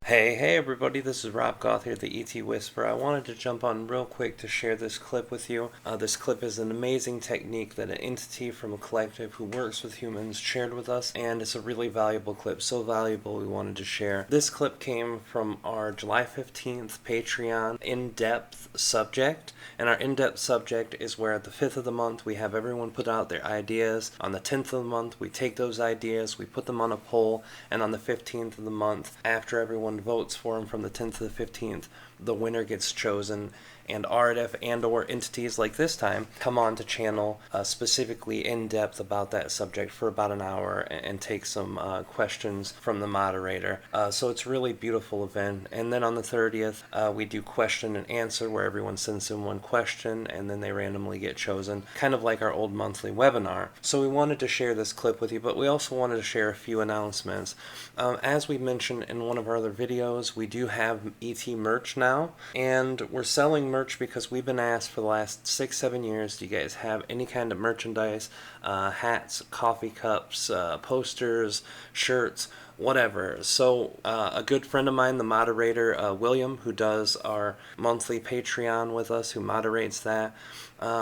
Hey everybody, this is Rob Gauthier, the ET Whisperer. I wanted to jump on real quick to share this clip with you. This clip is an amazing technique that an entity from a collective who works with humans shared with us, and it's a really valuable clip, so valuable we wanted to share. This clip came from our July 15th Patreon in-depth subject, and our in-depth subject is where at the 5th of the month we have everyone put out their ideas. On the 10th of the month we take those ideas, we put them on a poll, and on the 15th of the month, after everyone votes for them from the 10th to the 15th, the winner gets chosen, and Aridif and or entities like this time come on to channel specifically in depth about that subject for about an hour and take some questions from the moderator. So it's a really beautiful event. And then on the 30th we do question and answer, where everyone sends in one question and then they randomly get chosen, kind of like our old monthly webinar. So we wanted to share this clip with you, but we also wanted to share a few announcements. As we mentioned in one of our other videos, we do have ET merch now, and we're selling merch because we've been asked for the last 6-7 years, do you guys have any kind of merchandise, hats, coffee cups, posters, shirts, whatever. So a good friend of mine, the moderator William, who does our monthly Patreon with us, who moderates that,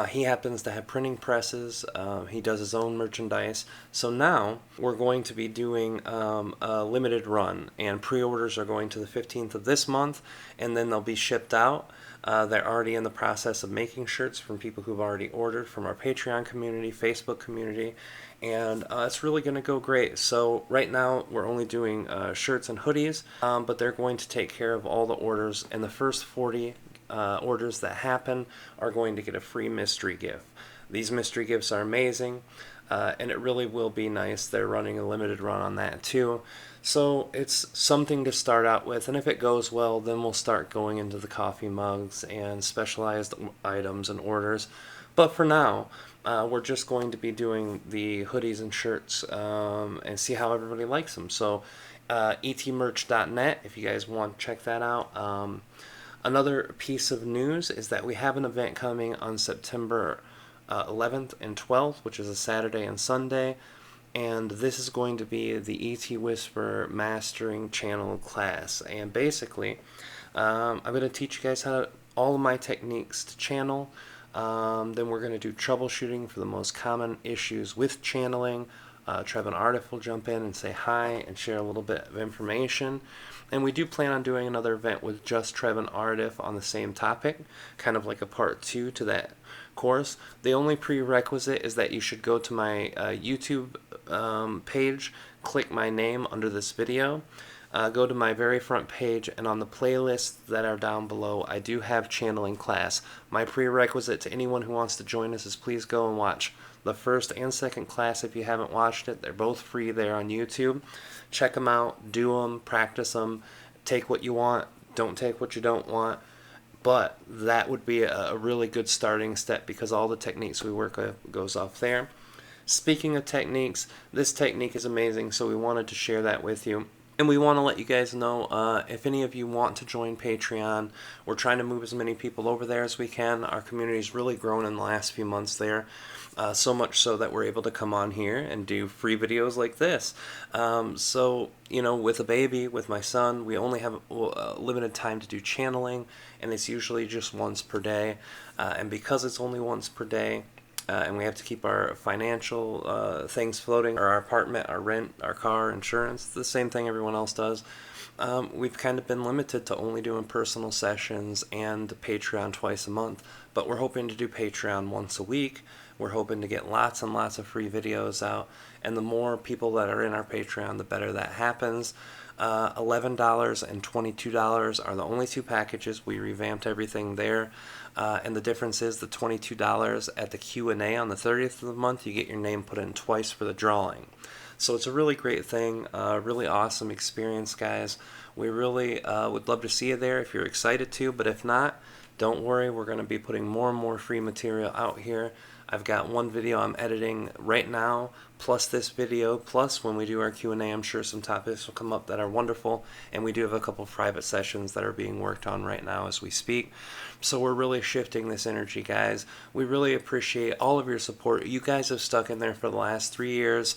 he happens to have printing presses. He does his own merchandise. So now we're going to be doing a limited run, and pre-orders are going to the 15th of this month, and then they'll be shipped out. They're already in the process of making shirts from people who've already ordered from our Patreon community, Facebook community, and it's really going to go great. So right now we're only doing shirts and hoodies, but they're going to take care of all the orders, and the first 40 orders that happen are going to get a free mystery gift. These mystery gifts are amazing, and it really will be nice. They're running a limited run on that too. So it's something to start out with, and if it goes well, then we'll start going into the coffee mugs and specialized items and orders. But for now, we're just going to be doing the hoodies and shirts and see how everybody likes them. So etmerch.net, if you guys want to check that out. Another piece of news is that we have an event coming on September 11th and 12th, which is a Saturday and Sunday, and this is going to be the ET Whisperer Mastering Channel class. And basically, I'm going to teach you guys all of my techniques to channel. Then we're going to do troubleshooting for the most common issues with channeling. Treb and Aridif will jump in and say hi and share a little bit of information. And we do plan on doing another event with just Treb and Aridif on the same topic, kind of like a part 2 to that course. The only prerequisite is that you should go to my YouTube page, click my name under this video, go to my very front page, and on the playlists that are down below, I do have channeling class. My prerequisite to anyone who wants to join us is please go and watch the first and second class if you haven't watched it. They're both free there on YouTube. Check them out, do them, practice them, take what you want, don't take what you don't want. But that would be a really good starting step, because all the techniques we work with goes off there. Speaking of techniques, this technique is amazing, so we wanted to share that with you. And we want to let you guys know, if any of you want to join Patreon, we're trying to move as many people over there as we can. Our community's really grown in the last few months there, so much so that we're able to come on here and do free videos like this. So, you know, with a baby, with my son, we only have a limited time to do channeling, and it's usually just once per day. And because it's only once per day, and we have to keep our financial things floating, our apartment, our rent, our car, insurance, the same thing everyone else does. We've kind of been limited to only doing personal sessions and Patreon twice a month, but we're hoping to do Patreon once a week. We're hoping to get lots and lots of free videos out, and the more people that are in our Patreon, the better that happens. $11 and $22 are the only two packages. We revamped everything there. And the difference is the $22 at the Q&A on the 30th of the month, you get your name put in twice for the drawing. So it's a really great thing, really awesome experience, guys. We really would love to see you there if you're excited to, but if not, don't worry, we're going to be putting more and more free material out here. I've got one video I'm editing right now, plus this video, plus when we do our Q&A, I'm sure some topics will come up that are wonderful, and we do have a couple private sessions that are being worked on right now as we speak. So we're really shifting this energy, guys. We really appreciate all of your support. You guys have stuck in there for the last 3 years,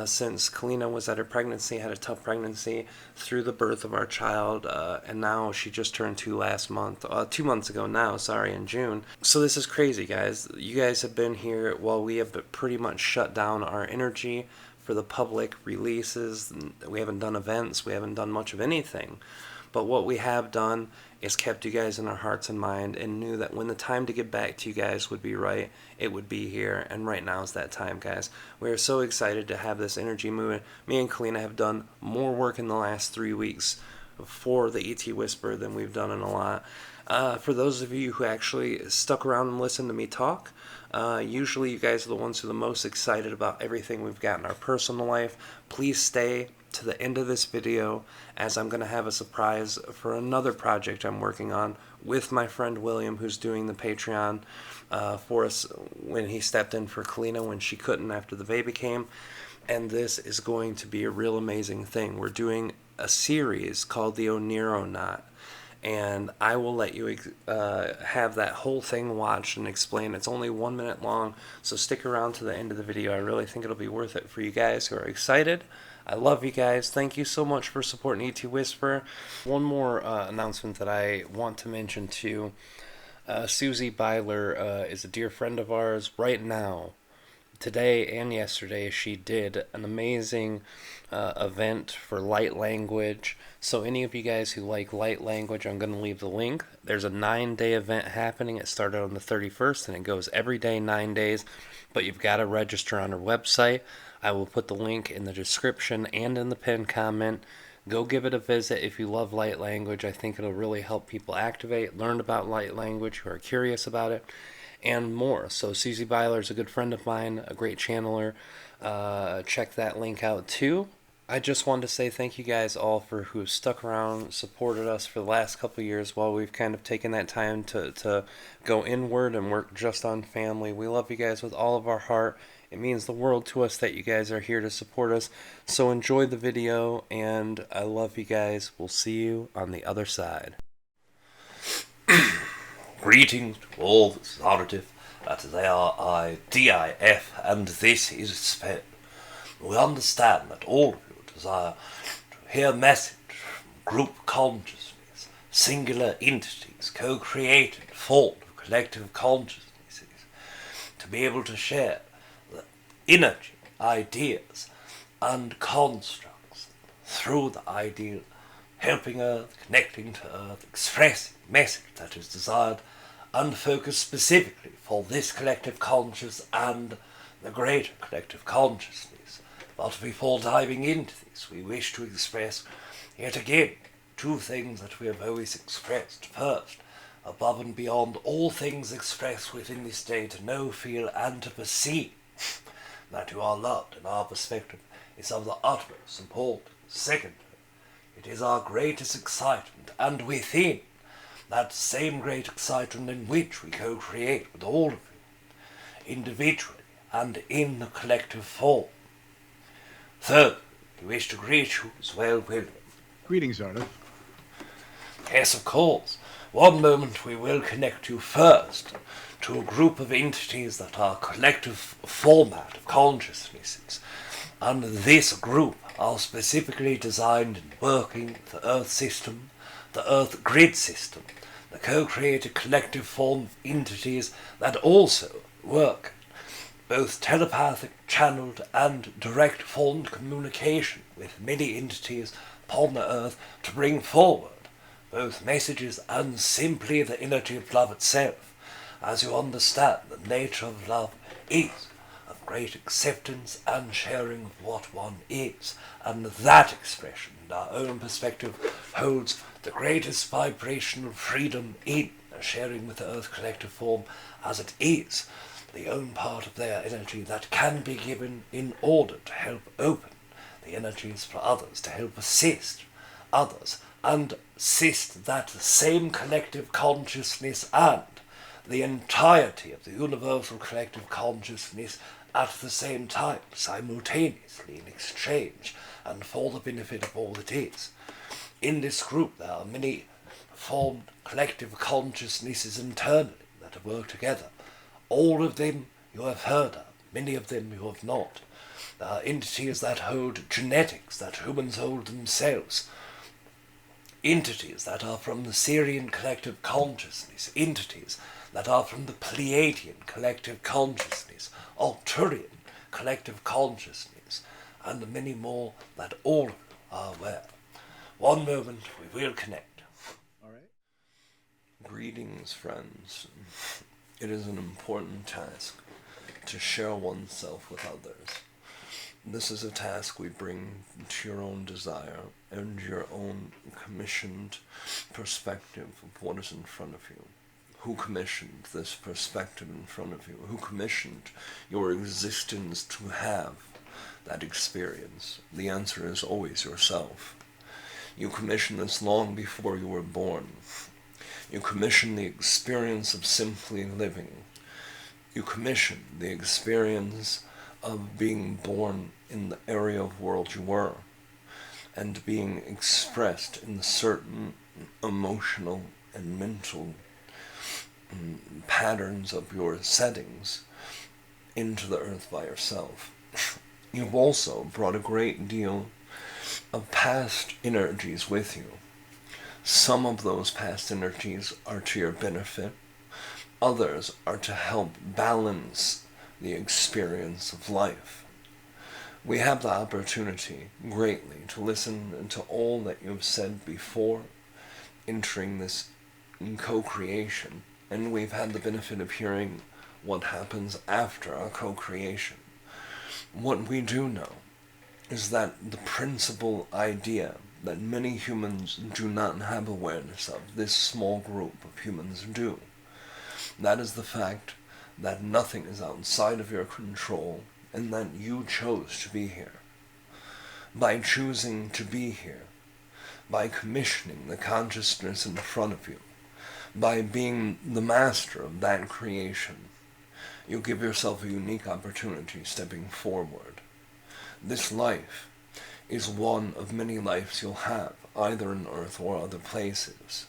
since Kalina was at her pregnancy, had a tough pregnancy, through the birth of our child, and now she just turned 2 last month, 2 months ago now, sorry, in June. So this is crazy, guys. You guys have been here while we have pretty much shut down our energy for the public releases. We haven't done events, we haven't done much of anything. But what we have done is kept you guys in our hearts and mind, and knew that when the time to get back to you guys would be right, it would be here, and right now is that time, guys. We are so excited to have this energy moving. Me and Kalina have done more work in the last 3 weeks for the ET Whisper than we've done in a lot. For those of you who actually stuck around and listened to me talk, usually you guys are the ones who are the most excited about everything we've got in our personal life. Please stay to the end of this video, as I'm going to have a surprise for another project I'm working on with my friend William, who's doing the Patreon for us when he stepped in for Kalina when she couldn't after the baby came. And this is going to be a real amazing thing. We're doing a series called the Onironaut, and I will let you have that whole thing watched and explained. It's only 1 minute long, so stick around to the end of the video. I really think it'll be worth it for you guys who are excited. I love you guys. Thank you so much for supporting ET Whisper. One more announcement that I want to mention too. Susie Byler is a dear friend of ours. Right now, today and yesterday, she did an amazing event for light language. So any of you guys who like light language, I'm going to leave the link. There's a 9-day event happening. It started on the 31st, and it goes every day, 9 days. But you've got to register on her website. I will put the link in the description and in the pinned comment. Go give it a visit if you love light language. I think it'll really help people activate, learn about light language, who are curious about it, and more. So Susie Byler is a good friend of mine, a great channeler. Check that link out too. I just wanted to say thank you guys all for who have stuck around, supported us for the last couple of years while we've kind of taken that time to go inward and work just on family. We love you guys with all of our heart. It means the world to us that you guys are here to support us. So enjoy the video, and I love you guys. We'll see you on the other side. Greetings to all, this is Aridif, that is A-R-I-D-I-F, and this is Sven. We understand that all of you desire to hear a message from group consciousness, singular entities, co-created, formed of collective consciousnesses, to be able to share the energy, ideas, and constructs through the ideal, helping Earth, connecting to Earth, expressing the message that is desired and focused specifically for this collective conscious and the greater collective consciousness. But before diving into this, we wish to express yet again 2 things that we have always expressed. First, above and beyond all things expressed within this day, to know, feel, and to perceive that you are loved, and our perspective is of the utmost importance. Second, it is our greatest excitement, and within that same great excitement in which we co-create with all of you, individually and in the collective form. Third, we wish to greet you as well, William. Greetings, Arno. Yes, of course. One moment we will connect you first to a group of entities that are collective format of consciousnesses. And this group are specifically designed in working the Earth system, the Earth grid system, the co-created collective form of entities that also work both telepathic, channeled, and direct formed communication with many entities upon the Earth to bring forward both messages and simply the energy of love itself. As you understand, the nature of love is of great acceptance and sharing of what one is, and that expression, in our own perspective, holds the greatest vibrational freedom in sharing with the Earth collective form, as it is the own part of their energy that can be given in order to help open the energies for others, to help assist others, and assist that same collective consciousness and the entirety of the universal collective consciousness at the same time, simultaneously, in exchange, and for the benefit of all that is. In this group there are many formed collective consciousnesses internally that work together. All of them you have heard of, many of them you have not. There are entities that hold genetics that humans hold themselves. Entities that are from the Syrian collective consciousness, entities that are from the Pleaidian collective consciousness, Arcturian collective consciousness, and many more that all of you are aware. One moment we will connect. All right. Greetings, friends. It is an important task to share oneself with others. This is a task we bring to your own desire and your own commissioned perspective of what is in front of you. Who commissioned this perspective in front of you? Who commissioned your existence to have that experience? The answer is always yourself. You commissioned this long before you were born. You commissioned the experience of simply living. You commissioned the experience of being born in the area of world you were, and being expressed in certain emotional and mental patterns of your settings into the earth by yourself. You've also brought a great deal of past energies with you. Some of those past energies are to your benefit. Others are to help balance the experience of life. We have the opportunity greatly to listen to all that you have said before entering this co-creation, and we've had the benefit of hearing what happens after our co-creation. What we do know is that the principal idea that many humans do not have awareness of, this small group of humans do, that is the fact that nothing is outside of your control and that you chose to be here. By choosing to be here, by commissioning the consciousness in front of you, by being the master of that creation, you give yourself a unique opportunity stepping forward. This life is one of many lives you'll have, either in Earth or other places.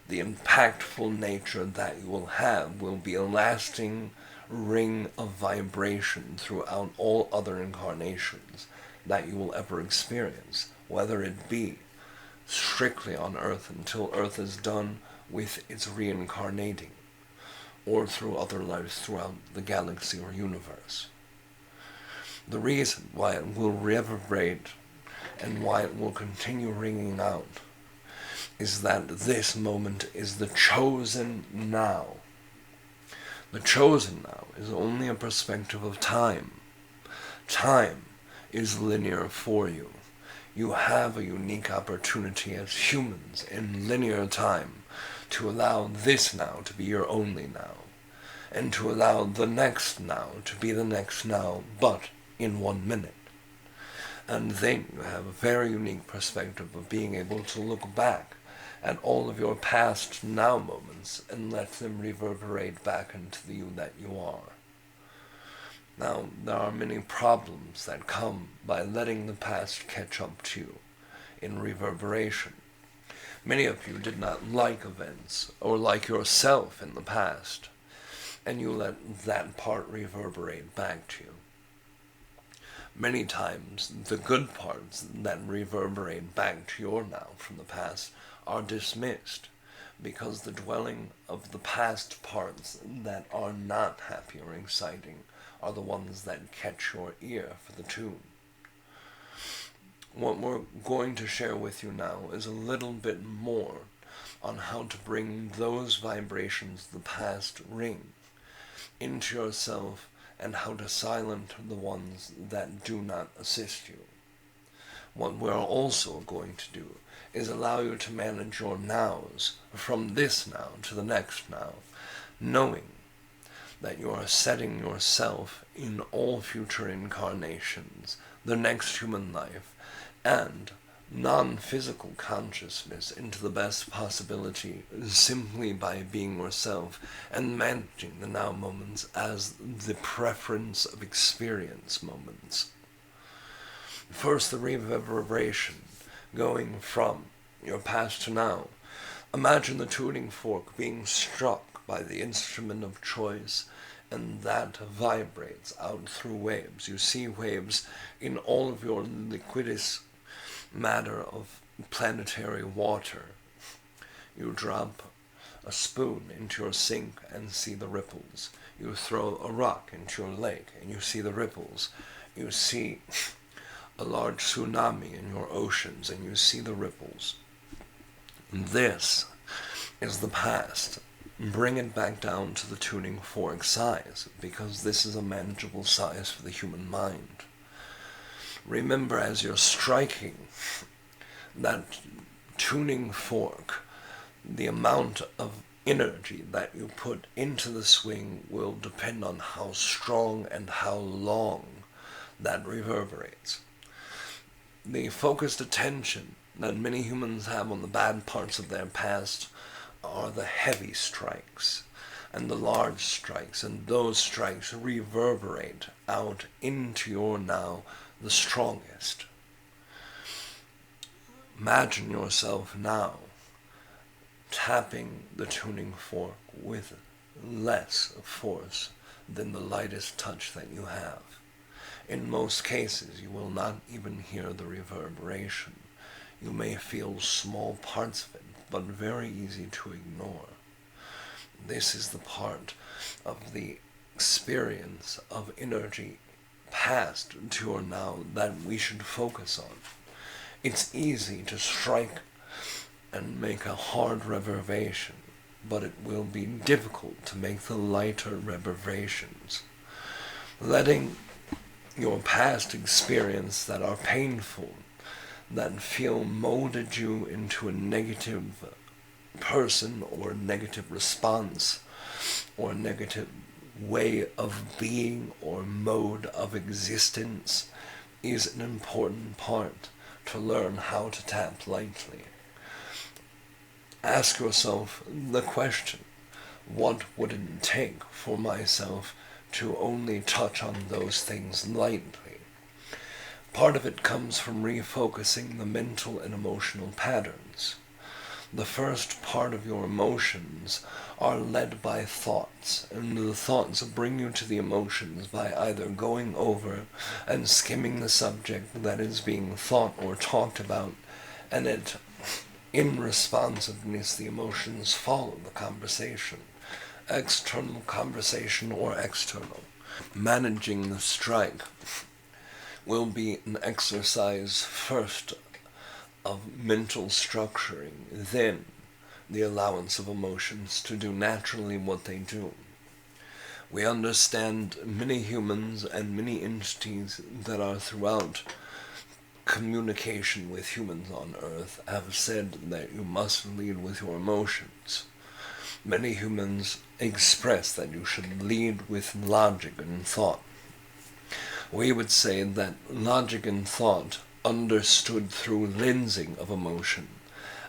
The impactful nature that you will have will be a lasting ring of vibration throughout all other incarnations that you will ever experience, whether it be strictly on Earth until Earth is done with its reincarnating, or through other lives throughout the galaxy or universe. The reason why it will reverberate and why it will continue ringing out is that this moment is the chosen now. The chosen now is only a perspective of time. Time is linear for you. You have a unique opportunity as humans in linear time to allow this now to be your only now, and to allow the next now to be the next now, but in 1 minute. And then you have a very unique perspective of being able to look back at all of your past now moments and let them reverberate back into the you that you are. Now, there are many problems that come by letting the past catch up to you in reverberation. Many of you did not like events or like yourself in the past, and you let that part reverberate back to you. Many times, the good parts that reverberate back to your now from the past are dismissed, because the dwelling of the past parts that are not happy or exciting are the ones that catch your ear for the tune. What we're going to share with you now is a little bit more on how to bring those vibrations the past ring into yourself and how to silence the ones that do not assist you. What we're also going to do is allow you to manage your nows from this now to the next now, knowing that you are setting yourself in all future incarnations, the next human life, and non-physical consciousness into the best possibility simply by being yourself and managing the now moments as the preference of experience moments. First, the reverberation, going from your past to now. Imagine the tuning fork being struck by the instrument of choice, and that vibrates out through waves. You see waves in all of your liquidous matter of planetary water. You drop a spoon into your sink and see the ripples. You throw a rock into your lake and you see the ripples. You see a large tsunami in your oceans and you see the ripples. This is the past. Bring it back down to the tuning fork size, because this is a manageable size for the human mind. Remember, as you're striking that tuning fork, the amount of energy that you put into the swing will depend on how strong and how long that reverberates. The focused attention that many humans have on the bad parts of their past are the heavy strikes and the large strikes, and those strikes reverberate out into your now, the strongest. Imagine yourself now tapping the tuning fork with less force than the lightest touch that you have. In most cases, you will not even hear the reverberation. You may feel small parts of it, but very easy to ignore. This is the part of the experience of energy past to or now that we should focus on. It's easy to strike and make a hard reverberation, but it will be difficult to make the lighter reverberations. Letting your past experience that are painful, that feel molded you into a negative person or a negative response or a negative way of being or mode of existence, is an important part to learn how to tap lightly. Ask yourself the question, what would it take for myself to only touch on those things lightly? Part of it comes from refocusing the mental and emotional patterns. The first part of your emotions are led by thoughts, and the thoughts bring you to the emotions by either going over and skimming the subject that is being thought or talked about, and in responsiveness the emotions follow the conversation, external conversation or external. Managing the strike will be an exercise first of mental structuring, then the allowance of emotions to do naturally what they do. We understand many humans and many entities that are throughout communication with humans on Earth have said that you must lead with your emotions. Many humans express that you should lead with logic and thought. We would say that logic and thought understood through lensing of emotion,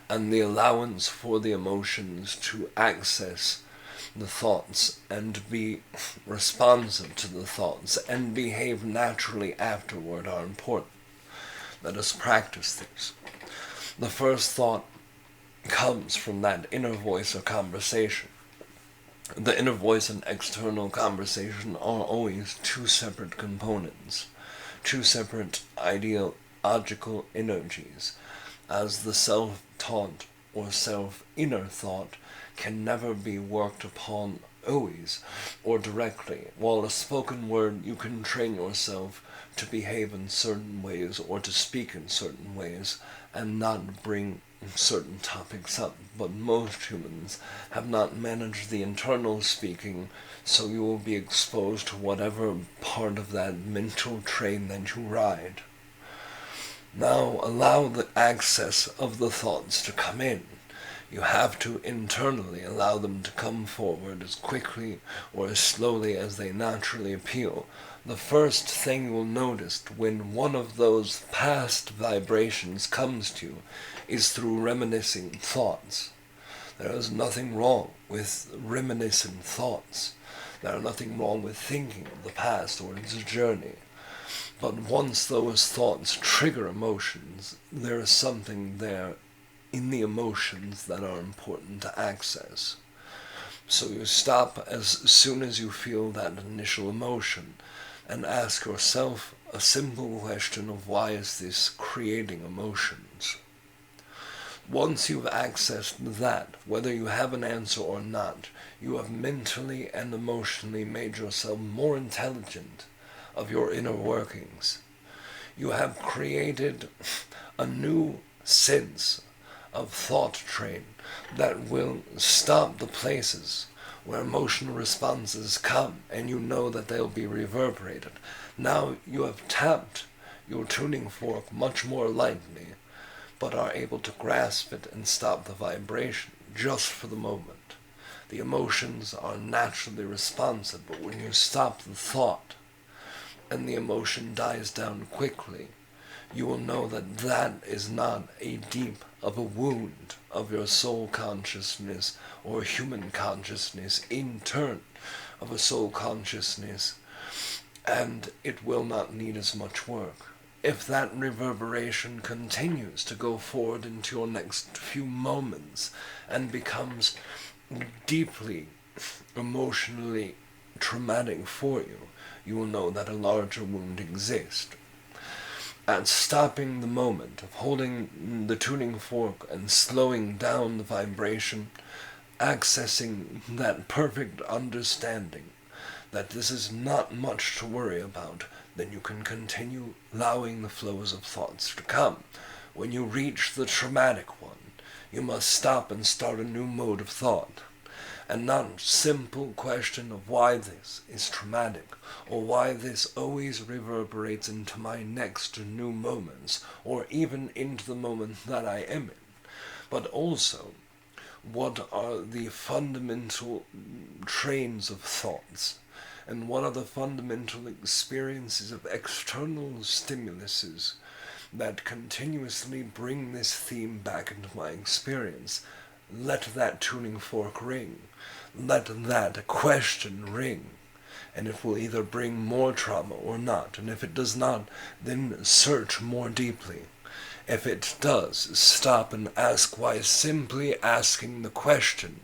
and the allowance for the emotions to access the thoughts and be responsive to the thoughts and behave naturally afterward are important. Let us practice this. The first thought comes from that inner voice or conversation. The inner voice and external conversation are always two separate components, two separate ideological energies, as the self-taught or self-inner thought can never be worked upon always or directly, while a spoken word you can train yourself to behave in certain ways or to speak in certain ways and not bring certain topics up, but most humans have not managed the internal speaking, so you will be exposed to whatever part of that mental train that you ride. Now allow the access of the thoughts to come in. You have to internally allow them to come forward as quickly or as slowly as they naturally appeal. The first thing you will notice when one of those past vibrations comes to you is through reminiscing thoughts. There is nothing wrong with reminiscent thoughts. There is nothing wrong with thinking of the past or its journey. But once those thoughts trigger emotions, there is something there in the emotions that are important to access. So you stop as soon as you feel that initial emotion and ask yourself a simple question of why is this creating emotions? Once you've accessed that, whether you have an answer or not, you have mentally and emotionally made yourself more intelligent of your inner workings. You have created a new sense of thought train that will stop the places where emotional responses come, and you know that they'll be reverberated. Now you have tapped your tuning fork much more lightly, but are able to grasp it and stop the vibration just for the moment. The emotions are naturally responsive, but when you stop the thought and the emotion dies down quickly, you will know that that is not a deep of a wound of your soul consciousness or human consciousness in turn of a soul consciousness, and it will not need as much work. If that reverberation continues to go forward into your next few moments and becomes deeply emotionally traumatic for you, you will know that a larger wound exists. At stopping the moment of holding the tuning fork and slowing down the vibration, accessing that perfect understanding that this is not much to worry about, then you can continue allowing the flows of thoughts to come. When you reach the traumatic one, you must stop and start a new mode of thought, and not a simple question of why this is traumatic, or why this always reverberates into my next new moments, or even into the moment that I am in, but also what are the fundamental trains of thoughts, and what are the fundamental experiences of external stimuluses that continuously bring this theme back into my experience. Let that tuning fork ring. Let that question ring. And it will either bring more trauma or not. And if it does not, then search more deeply. If it does, stop and ask why simply asking the question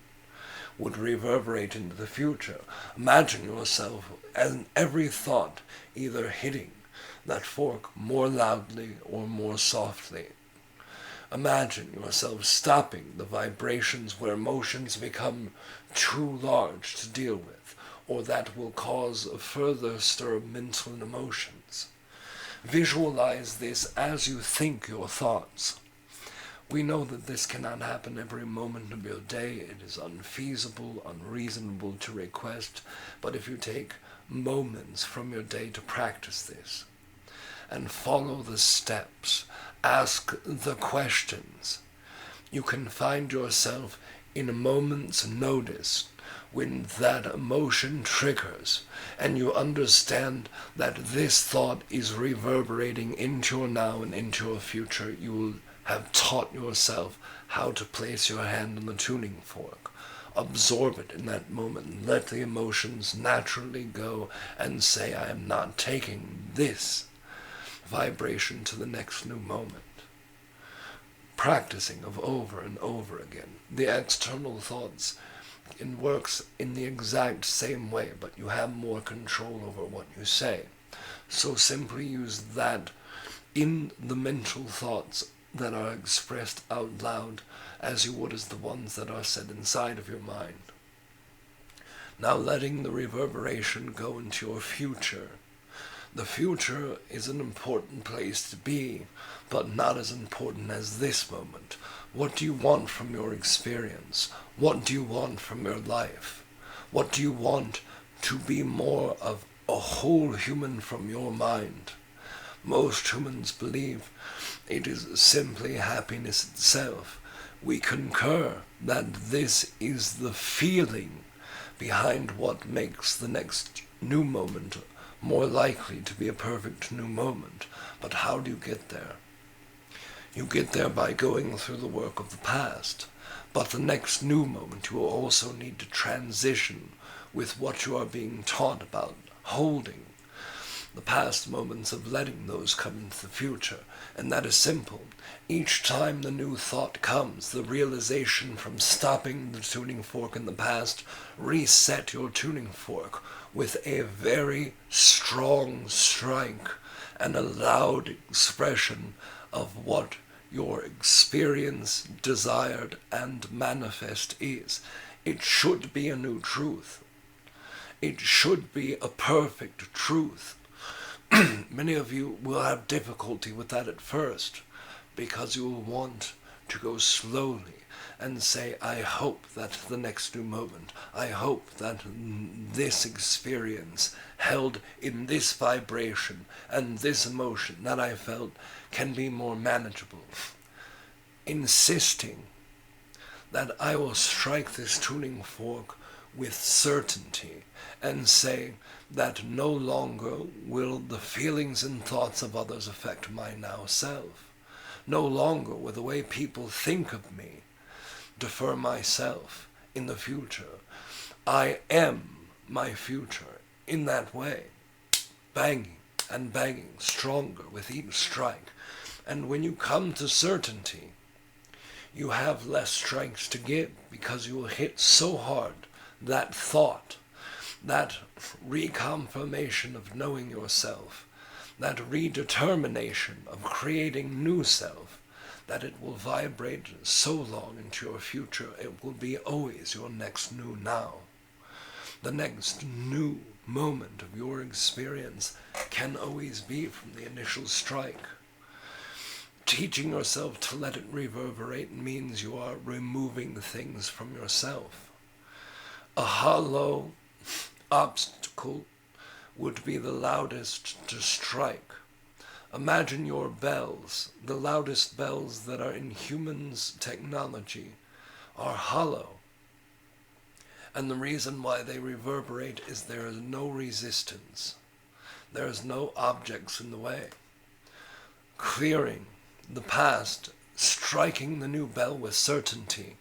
would reverberate into the future. Imagine yourself and every thought either hitting that fork more loudly or more softly. Imagine yourself stopping the vibrations where emotions become too large to deal with, or that will cause a further stir of mental and emotions. Visualize this as you think your thoughts. We know that this cannot happen every moment of your day. It is unfeasible, unreasonable to request, but if you take moments from your day to practice this, and follow the steps, ask the questions, you can find yourself in a moment's notice when that emotion triggers, and you understand that this thought is reverberating into your now and into your future. You will have taught yourself how to place your hand on the tuning fork. Absorb it in that moment. Let the emotions naturally go and say, I am not taking this vibration to the next new moment. Practicing of over and over again. The external thoughts works in the exact same way, but you have more control over what you say. So simply use that in the mental thoughts that are expressed out loud as you would as the ones that are said inside of your mind. Now letting the reverberation go into your future. The future is an important place to be, but not as important as this moment. What do you want from your experience? What do you want from your life? What do you want to be more of a whole human from your mind? Most humans believe it is simply happiness itself. We concur that this is the feeling behind what makes the next new moment more likely to be a perfect new moment. But how do you get there? You get there by going through the work of the past. But the next new moment, you will also need to transition with what you are being taught about holding the past moments, of letting those come into the future. And that is simple. Each time the new thought comes, the realization from stopping the tuning fork in the past, reset your tuning fork with a very strong strike and a loud expression of what your experience, desired, and manifest is. It should be a new truth. It should be a perfect truth. Many of you will have difficulty with that at first, because you will want to go slowly and say, I hope that the next new moment, I hope that this experience held in this vibration and this emotion that I felt can be more manageable. Insisting that I will strike this tuning fork with certainty and say that no longer will the feelings and thoughts of others affect my now self. No longer will the way people think of me defer myself in the future. I am my future in that way, banging and banging stronger with each strike. And when you come to certainty, you have less strength to give, because you will hit so hard that thought, that reconfirmation of knowing yourself, that redetermination of creating new self, that it will vibrate so long into your future, it will be always your next new now. The next new moment of your experience can always be from the initial strike. Teaching yourself to let it reverberate means you are removing things from yourself. A hollow obstacle would be the loudest to strike. Imagine your bells, the loudest bells that are in humans' technology, are hollow. And the reason why they reverberate is there is no resistance. There is no objects in the way. Clearing the past, striking the new bell with certainty.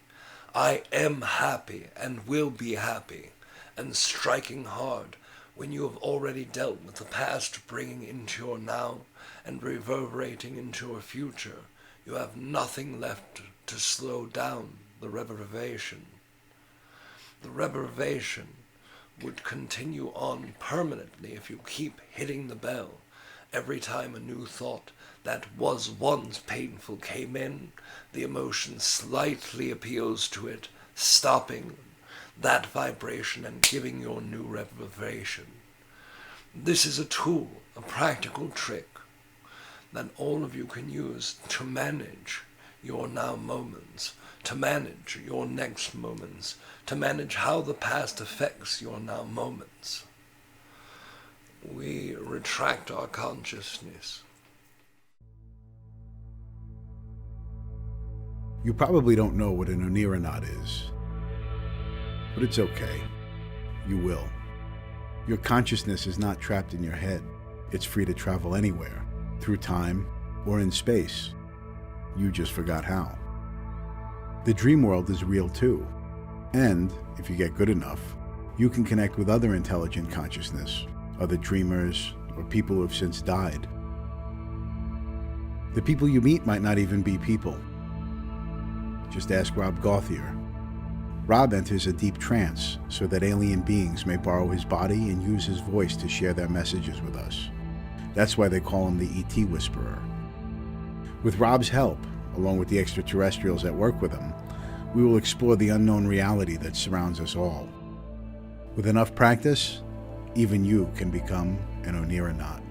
I am happy and will be happy, and striking hard when you have already dealt with the past, bringing into your now and reverberating into your future. You have nothing left to slow down the reverberation. The reverberation would continue on permanently if you keep hitting the bell. Every time a new thought that was once painful came in, the emotion slightly appeals to it, stopping that vibration and giving your new reverberation. This is a tool, a practical trick that all of you can use to manage your now moments, to manage your next moments, to manage how the past affects your now moments. We retract our consciousness. You probably don't know what an Onironaut is, but it's okay. You will. Your consciousness is not trapped in your head. It's free to travel anywhere, through time or in space. You just forgot how. The dream world is real too. And, if you get good enough, you can connect with other intelligent consciousness, other dreamers, or people who have since died. The people you meet might not even be people. Just ask Rob Gauthier. Rob enters a deep trance so that alien beings may borrow his body and use his voice to share their messages with us. That's why they call him the ET Whisperer. With Rob's help, along with the extraterrestrials that work with him, we will explore the unknown reality that surrounds us all. With enough practice, even you can become an Onironaut.